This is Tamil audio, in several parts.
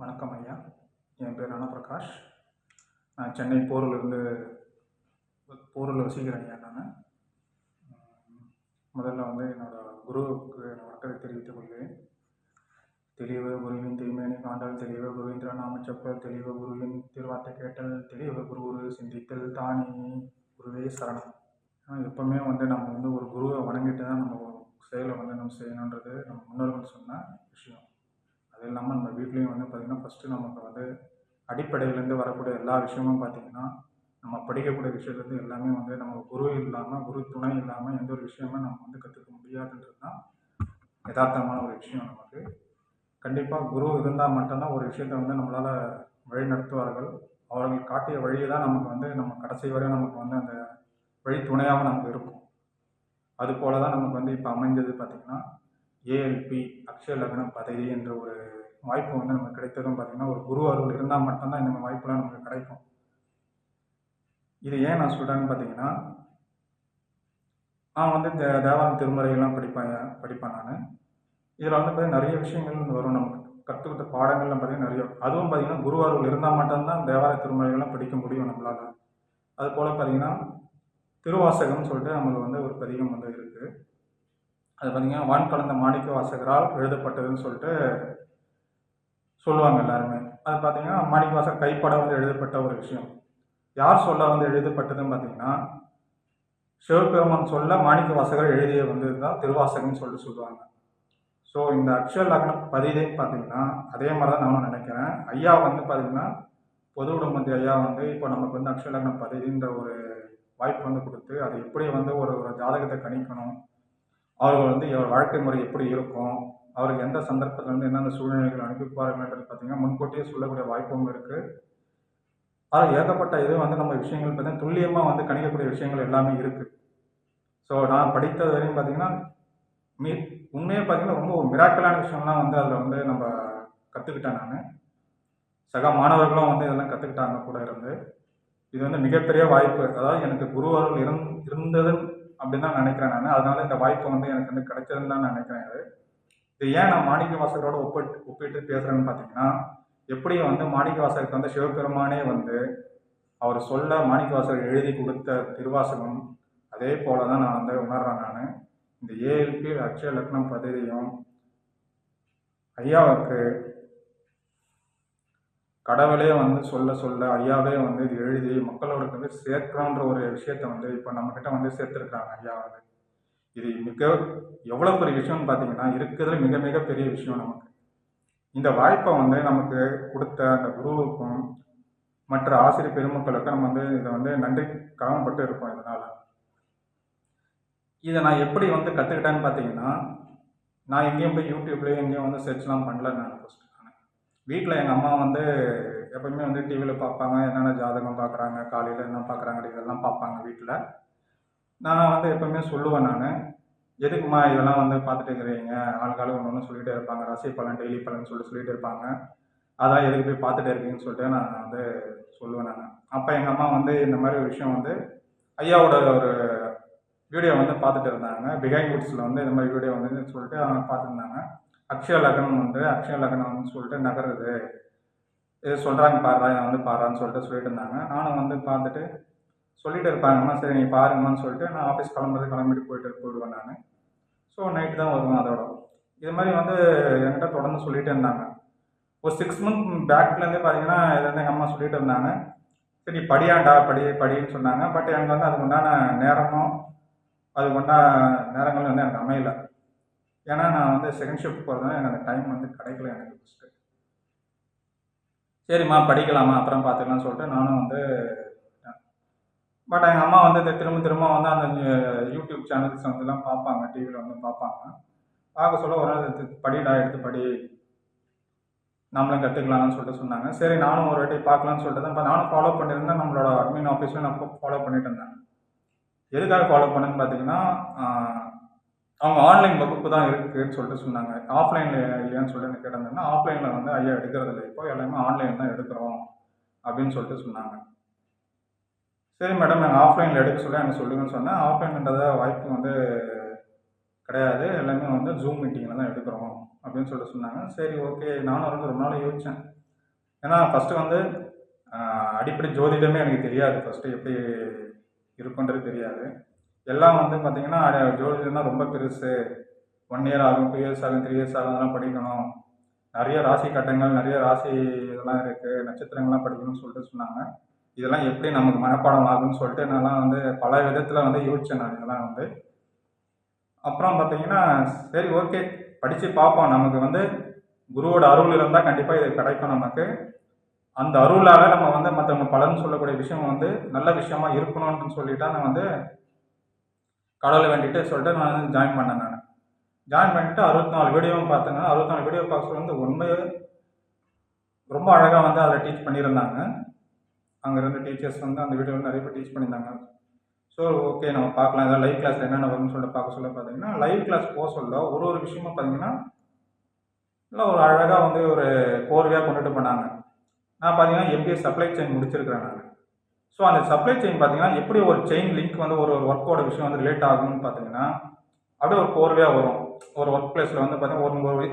வணக்கம் ஐயா. என் பேர் அனபிரகாஷ். நான் சென்னை போரூரில் வசிக்கிறேன் ஐயா. நான் முதல்ல வந்து என்னோடய குருவுக்கு வணக்கத்தை தெரிவித்துக் கொள்கிறேன். தெளிவ குருவின் திருமேனி காண்டல், தெளிவ குருவின் திருநாமச்சப்பல், தெளிவ குருவின் திருவார்த்தை கேட்டல், தெளிவ குரு சிந்தித்தல் தானே குருவே சரணம். எப்போவுமே வந்து நம்ம வந்து ஒரு குருவை வணங்கிட்டு தான் நம்ம செயலை வந்து நம்ம செய்யணுன்றது நம்ம முன்னோர்கள் சொன்ன விஷயம். அது இல்லாமல் நம்ம வீட்லேயும் வந்து பார்த்திங்கன்னா ஃபஸ்ட்டு நமக்கு வந்து அடிப்படையிலேருந்து வரக்கூடிய எல்லா விஷயமும் பார்த்திங்கன்னா நம்ம படிக்கக்கூடிய விஷயத்துலேருந்து எல்லாமே வந்து நம்ம குரு இல்லாமல், குரு துணை இல்லாமல் எந்த ஒரு விஷயமே நம்ம வந்து கற்றுக்க முடியாதுன்றது தான் யதார்த்தமான ஒரு விஷயம். நமக்கு கண்டிப்பாக குரு இருந்தால் மட்டும்தான் ஒரு விஷயத்தை வந்து நம்மளால் வழி நடத்துவார்கள். அவர்கள் காட்டிய வழியை தான் நமக்கு வந்து நம்ம கடைசி வரை நமக்கு வந்து அந்த வழி துணையாக நமக்கு இருக்கும். அதுபோல தான் நமக்கு வந்து இப்போ அமைஞ்சது பார்த்திங்கன்னா ஏஎல்பி அக்ஷய லக்னம் பதவி என்ற ஒரு வாய்ப்பு வந்து நமக்கு கிடைத்ததும் பார்த்திங்கன்னா ஒரு குரு அருள் இருந்தால் மட்டும்தான் இந்த வாய்ப்புலாம் நமக்கு கிடைக்கும். இது ஏன் நான் சொல்கிறேன்னு பார்த்தீங்கன்னா, நான் வந்து தேவாரம் திருமுறைகள்லாம் படிப்பேன் நான். இதில் வந்து பார்த்தீங்கன்னா நிறைய விஷயங்கள் வரும். நமக்கு கற்றுக்கிட்ட பாடங்கள்லாம் பார்த்திங்கன்னா நிறைய. அதுவும் பார்த்திங்கன்னா குரு அருள் இருந்தால் மட்டும்தான் தேவார திருமுறைகள்லாம் படிக்க முடியும் நம்மளால். அதுபோல் பார்த்திங்கன்னா திருவாசகம்னு சொல்லிட்டு நம்மளுக்கு வந்து ஒரு பதிகம் வந்து இருக்குது. அது பார்த்திங்கன்னா வான் கலந்த மாணிக்க வாசகரால் எழுதப்பட்டதுன்னு சொல்லிட்டு சொல்லுவாங்க எல்லாருமே. அது பார்த்திங்கன்னா மாணிக்க வாசகர் கைப்பட வந்து எழுதப்பட்ட ஒரு விஷயம். யார் சொல்ல வந்து எழுதப்பட்டதுன்னு பார்த்திங்கன்னா சிவபெருமான் சொல்ல மாணிக்க வாசகர் எழுதிய வந்து தான் திருவாசகம்னு சொல்லிட்டு சொல்லுவாங்க. ஸோ இந்த அக்ஷய லக்ன பதிவே பார்த்திங்கன்னா அதே மாதிரி தான் நானும் நினைக்கிறேன். ஐயா வந்து பார்த்திங்கன்னா பொதுவுடம்பந்தி ஐயா வந்து இப்போ நமக்கு வந்து அக்ஷய லக்ன பதிவுன்ற ஒரு வாய்ப்பு வந்து கொடுத்து அதை எப்படி வந்து ஒரு ஜாதகத்தை கணிக்கணும், அவர்கள் வந்து வாழ்க்கை முறை எப்படி இருக்கும், அவருக்கு எந்த சந்தர்ப்பத்தில் வந்து என்னென்ன சூழ்நிலைகள் அனுப்பிப்பார்கள்ன்றது பார்த்திங்கன்னா முன்கூட்டியே சொல்லக்கூடிய வாய்ப்பும் இருக்குது. அது ஏகப்பட்ட இது வந்து நம்ம விஷயங்கள் பார்த்தீங்கன்னா துல்லியமாக வந்து கணிக்கக்கூடிய விஷயங்கள் எல்லாமே இருக்குது. ஸோ நான் படித்தது வரையும் பார்த்திங்கன்னா உண்மையாக பார்த்திங்கன்னா ரொம்ப ஒரு மிராக்கலான விஷயம்லாம் வந்து அதில் வந்து நம்ம கற்றுக்கிட்டேன். நான் சக மாணவர்களும் வந்து இதெல்லாம் கற்றுக்கிட்டாங்க கூட இருந்து. இது வந்து மிகப்பெரிய வாய்ப்பு. அதாவது எனக்கு குரு அருள் இருந்தது அப்படின்னு தான் நினைக்கிறேன் நான். அதனால இந்த வாய்ப்பு வந்து எனக்கு வந்து கிடைச்சதுன்னு தான் நினைக்கிறேன். இது ஏன் நான் மாணிக்க வாசகரோட ஒப்பிட்டு பேசுகிறேன்னு பார்த்தீங்கன்னா, எப்படி வந்து மாணிக்க வாசகருக்கு வந்து சிவபெருமானே வந்து அவர் சொல்ல மாணிக்க வாசகர் எழுதி கொடுத்த திருவாசகம் அதே போல தான் நான் வந்து உணர்றேன். நான் இந்த ஏஎல்பி அக்ஷய லக்னம் பதவியும் ஐயாவுக்கு கடவுளே வந்து சொல்ல ஐயாவே வந்து இது எழுதி மக்களோட வந்து சேர்க்கணுன்ற ஒரு விஷயத்த வந்து இப்போ நம்மக்கிட்ட வந்து சேர்த்துருக்குறாங்க ஐயா வந்து. இது எவ்வளோ பெரிய விஷயம்னு பார்த்தீங்கன்னா இருக்கிறதுல மிக மிக பெரிய விஷயம் நமக்கு. இந்த வாய்ப்பை வந்து நமக்கு கொடுத்த அந்த குருவுக்கும் மற்ற ஆசிரியர் பெருமக்களுக்கும் நம்ம வந்து இதை வந்து நன்றி கடமைப்பட்டு இருக்கோம். இதனால் இதை நான் எப்படி வந்து கற்றுக்கிட்டேன்னு பார்த்தீங்கன்னா, நான் எங்கேயும் போய் யூடியூப்லேயும் எங்கேயும் வந்து சர்ச்லாம் பண்ணல. நான் ஃபஸ்ட்டு வீட்டில் எங்கள் அம்மா வந்து எப்போயுமே வந்து டிவியில் பார்ப்பாங்க, என்னென்ன ஜாதகம் பார்க்குறாங்க, காலையில் என்ன பார்க்குறாங்க இதெல்லாம் பார்ப்பாங்க வீட்டில். நான் வந்து எப்போவுமே சொல்லுவேன் நான், எதுக்குமா இதெல்லாம் வந்து பார்த்துட்டு இருக்கிறீங்க, ஆளுக்காலும் ஒன்று ஒன்று சொல்லிகிட்டே இருப்பாங்க, ராசி பலன் டெய்லி பலன் சொல்லிட்டு இருப்பாங்க, அதெல்லாம் எதுக்கு போய் பார்த்துட்டு இருக்கீங்கன்னு சொல்லிட்டு நான் வந்து சொல்லுவேன் நான். அப்போ எங்கள் அம்மா வந்து இந்த மாதிரி ஒரு விஷயம் வந்து ஐயாவோட ஒரு வீடியோ வந்து பார்த்துட்டு இருந்தாங்க. பிகைண்ட் வுட்ஸில் வந்து இந்த மாதிரி வீடியோ வந்து சொல்லிட்டு அவங்க பார்த்துருந்தாங்க. அக்ஷய லக்னம் வந்து சொல்லிட்டு நகருது, இது சொல்கிறாங்க பாடுறா, இதை வந்து பாடுறான்னு சொல்லிட்டு சொல்லிட்டு இருந்தாங்க. நானும் வந்து பார்த்துட்டு சொல்லிட்டு இருப்பாங்கம்மா, சரி நீ பாருங்கம்மான்னு சொல்லிட்டு நான் ஆஃபீஸ் கிளம்பிட்டு போயிடுவேன் நான். ஸோ நைட்டு தான் வருவேன் அதோட. இது மாதிரி வந்து என்கிட்ட தொடர்ந்து சொல்லிகிட்டே இருந்தாங்க. ஒரு 6 மந்த் பேக்லேருந்தே பார்த்தீங்கன்னா இதை வந்து எங்கள் அம்மா சொல்லிட்டு இருந்தாங்க. சரி படியாண்டா படின்னு சொன்னாங்க. பட் எனக்கு வந்து அதுக்கு உண்டான நேரமும் அதுக்கு உண்டான நேரங்களும் வந்து எனக்கு அமையலை. ஏன்னா நான் வந்து செகண்ட் ஷிஃப்ட் போகிறதுனால எனக்கு அந்த டைம் வந்து கிடைக்கல எனக்கு ஃபஸ்ட்டு. சரிம்மா படிக்கலாமா அப்புறம் பார்த்துக்கலாம்னு சொல்லிட்டு நானும் வந்து பட் எங்கள் அம்மா வந்து இந்த திரும்ப வந்து அந்த யூடியூப் சேனல்ஸ் வந்துலாம் பார்ப்பாங்க, டிவியில் வந்து பார்ப்பாங்க. பார்க்க சொல்ல ஒரு நாள் எடுத்து படி நம்மளும் கற்றுக்கலாம்னு சொல்லிட்டு சொன்னாங்க. சரி நானும் ஒரு வாட்டி பார்க்கலான்னு சொல்லிட்டு தான் இப்போ நானும் ஃபாலோ பண்ணியிருந்தேன். நம்மளோட அட்மின் ஆஃபீஸில் நான் ஃபாலோ பண்ணிட்டு இருந்தேன். எதுக்காக ஃபாலோ பண்ணேன்னு பார்த்தீங்கன்னா, அவங்க ஆன்லைன் வகுப்பு தான் இருக்குதுன்னு சொல்லிட்டு சொன்னாங்க. ஆஃப்லைனில் இல்லையான்னு சொல்லிட்டு கேட்டிருந்தாங்கன்னா, ஆஃப்லைனில் வந்து ஐயா எடுக்கிறதில்ல, இப்போ எல்லாமே ஆன்லைன் தான் எடுக்கிறோம் அப்படின்னு சொல்லிட்டு சொன்னாங்க. சரி மேடம், நாங்கள் ஆஃப்லைனில் எடுக்க சொல்ல எனக்கு சொல்லுங்கன்னு சொன்னேன். ஆஃப்லைன்ன்றத வாய்ப்பு வந்து கிடையாது, எல்லாமே வந்து ஜூம் மீட்டிங்கில் தான் எடுக்கிறோம் அப்படின்னு சொல்லிட்டு சொன்னாங்க. சரி ஓகே, நானும் வந்து ரொம்ப நாள் யோசித்தேன். ஏன்னா ஃபஸ்ட்டு வந்து அடிப்படை ஜோதிடமே எனக்கு தெரியாது. ஃபஸ்ட்டு எப்படி இருக்குன்றது தெரியாது. எல்லாம் வந்து பார்த்தீங்கன்னா, ஜோதிடம்னா ரொம்ப பெருசு. 1 இயர் ஆகும், 2 இயர்ஸ் ஆகும், 3 இயர்ஸ் ஆகும். அதெல்லாம் படிக்கணும். நிறைய ராசி கட்டங்கள், நிறைய ராசி இதெல்லாம் இருக்குது. நட்சத்திரங்கள்லாம் படிக்கணும்னு சொல்லிட்டு சொன்னாங்க. இதெல்லாம் எப்படி நமக்கு மனப்பாடம் ஆகும்னு சொல்லிட்டு நான்லாம் வந்து பல விதத்தில் வந்து யோசித்தேன் நான் இதெல்லாம் வந்து. அப்புறம் பார்த்தீங்கன்னா, சரி ஓகே படித்து பார்ப்போம். நமக்கு வந்து குருவோட அருள் இருந்தால் கண்டிப்பாக இது கிடைக்கும் நமக்கு. அந்த அருளால் நம்ம வந்து மற்றவங்க பலன் சொல்லக்கூடிய விஷயம் வந்து நல்ல விஷயமா இருக்கணும்னு சொல்லிட்டு நான் வந்து கடவுளை வேண்டிட்டு சொல்லிட்டு நான் வந்து ஜாயின் பண்ணேன் நான். ஜாயின் பண்ணிட்டு 64 வீடியோவும் பார்த்தேங்க. 64 வீடியோ பார்க்க வந்து உண்மையே ரொம்ப அழகாக வந்து அதில் டீச் பண்ணியிருந்தாங்க. அங்கே இருந்த டீச்சர்ஸ் வந்து அந்த வீடியோவில் நிறைய பேர் டீச் பண்ணியிருந்தாங்க. ஸோ ஓகே நம்ம பார்க்கலாம். ஏதாவது லைவ் கிளாஸ் என்னென்ன வரும்னு சொல்லிட்டு பார்க்க சொல்ல பார்த்தீங்கன்னா, லைவ் கிளாஸ் போக சொல்ல ஒரு ஒரு விஷயமும் பார்த்தீங்கன்னா, இல்லை ஒரு அழகாக வந்து ஒரு கோர்வையாக கொண்டுட்டு போனாங்க. நான் பார்த்தீங்கன்னா எம்பிஏ சப்ளை செயின் முடிச்சிருக்கிறேன் நான். ஸோ அந்த சப்ளை செயின் பார்த்தீங்கன்னா எப்படி ஒரு செயின் லிங்க் வந்து ஒரு ஒர்க்கோட விஷயம் வந்து ரிலேட் ஆகும்னு பார்த்தீங்கன்னா, அப்படியே ஒரு கோர்வையாக வரும். ஒரு ஒர்க் பிளேஸில் வந்து பார்த்தீங்கன்னா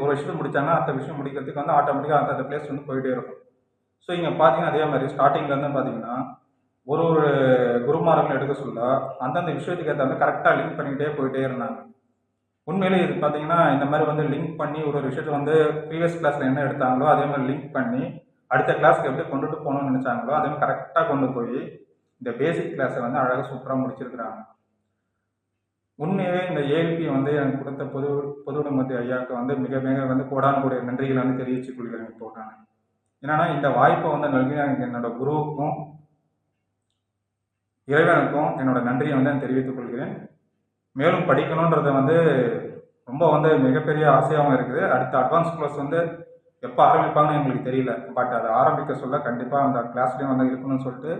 ஒரு விஷயத்தை முடிச்சாங்கன்னா அடுத்த விஷயம் முடிக்கிறதுக்கு வந்து ஆட்டோமேட்டிக்காக அந்த பிளேஸ் வந்து போயிட்டே இருக்கும். ஸோ இங்கே பார்த்தீங்கன்னா அதே மாதிரி ஸ்டார்டிங்லேருந்து பார்த்தீங்கன்னா ஒரு ஒரு குருமார்கள் எடுக்க சொல்ல அந்தந்த விஷயத்துக்கு ஏற்ற மாதிரி கரெக்டாக லிங்க் பண்ணிக்கிட்டே போயிட்டே இருந்தாங்க. உண்மையிலே இது பார்த்தீங்கன்னா இந்த மாதிரி வந்து லிங்க் பண்ணி ஒரு விஷயத்தை வந்து ப்ரீவியஸ் கிளாஸில் என்ன எடுத்தாங்களோ அதே மாதிரி லிங்க் பண்ணி அடுத்த கிளாஸ்க்கு எப்படி கொண்டுட்டு போகணும்னு நினச்சாங்களோ அதே மாதிரி கரெக்டாக கொண்டு போய் இந்த பேசிக் கிளாஸை வந்து அழகாக சூப்பராக முடிச்சிருக்கிறாங்க. உண்மையே இந்த ஏஎல்பி வந்து எனக்கு கொடுத்த பொதுவுடைமூர்த்தி ஐயாவுக்கு வந்து மிக மிக வந்து கோடான கோடி நன்றிகளை வந்து தெரிவித்துக் கொள்கிறேன் இப்போ நான். என்னன்னா இந்த வாய்ப்பை வந்து நல்கின என்னோட குருவுக்கும் இறைவனுக்கும் என்னோட நன்றியை வந்து நான் தெரிவித்துக் கொள்கிறேன். மேலும் படிக்கணுன்றதை வந்து ரொம்ப வந்து மிகப்பெரிய ஆசையாகவும் இருக்குது. அடுத்த அட்வான்ஸ் கோர்ஸ் வந்து எப்போ ஆரம்பிப்பாங்கன்னு எங்களுக்கு தெரியல. பட் அதை ஆரம்பிக்க சொல்ல கண்டிப்பாக அந்த கிளாஸ்லேயும் வந்து இருக்கணும்னு சொல்லிட்டு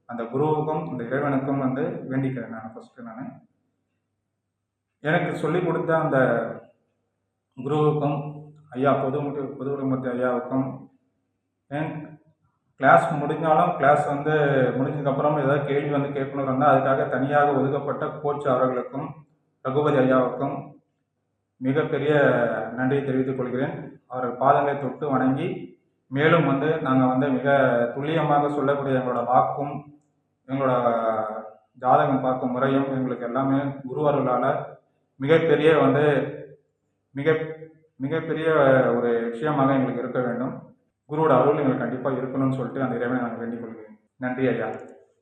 அந்த குருவுக்கும் இந்த இறைவனுக்கும் வந்து வேண்டிக்கிறேன் நான் ஃபஸ்ட்டு நான். எனக்கு சொல்லிக் கொடுத்த அந்த குருவுக்கும் ஐயா பொதுவுடைமூர்த்தி ஐயாவுக்கும் கிளாஸ் முடிஞ்சாலும் கிளாஸ் வந்து முடிஞ்சதுக்கப்புறம் ஏதாவது கேள்வி வந்து கேட்கணும் இருந்தால் அதுக்காக தனியாக ஒதுக்கப்பட்ட கோச் அவர்களுக்கும் ரகுபதி ஐயாவுக்கும் மிகப்பெரிய நன்றியை தெரிவித்துக் கொள்கிறேன். அவர்கள் பாதங்களை தொட்டு வணங்கி மேலும் வந்து நாங்கள் வந்து மிக துல்லியமாக சொல்லக்கூடிய எங்களோட வாக்கும் எங்களோட ஜாதகம் பார்க்கும் முறையும் எங்களுக்கு எல்லாமே குருவர்களால் மிகப்பெரிய வந்து மிக மிகப்பெரிய ஒரு விஷயமாக எங்களுக்கு இருக்க வேண்டும். குருவோட அருள் எங்களுக்கு கண்டிப்பாக இருக்கணும்னு சொல்லிட்டு அந்த இறைவனை நாங்கள் வேண்டிக் கொள்கிறேன். நன்றி ஐயா.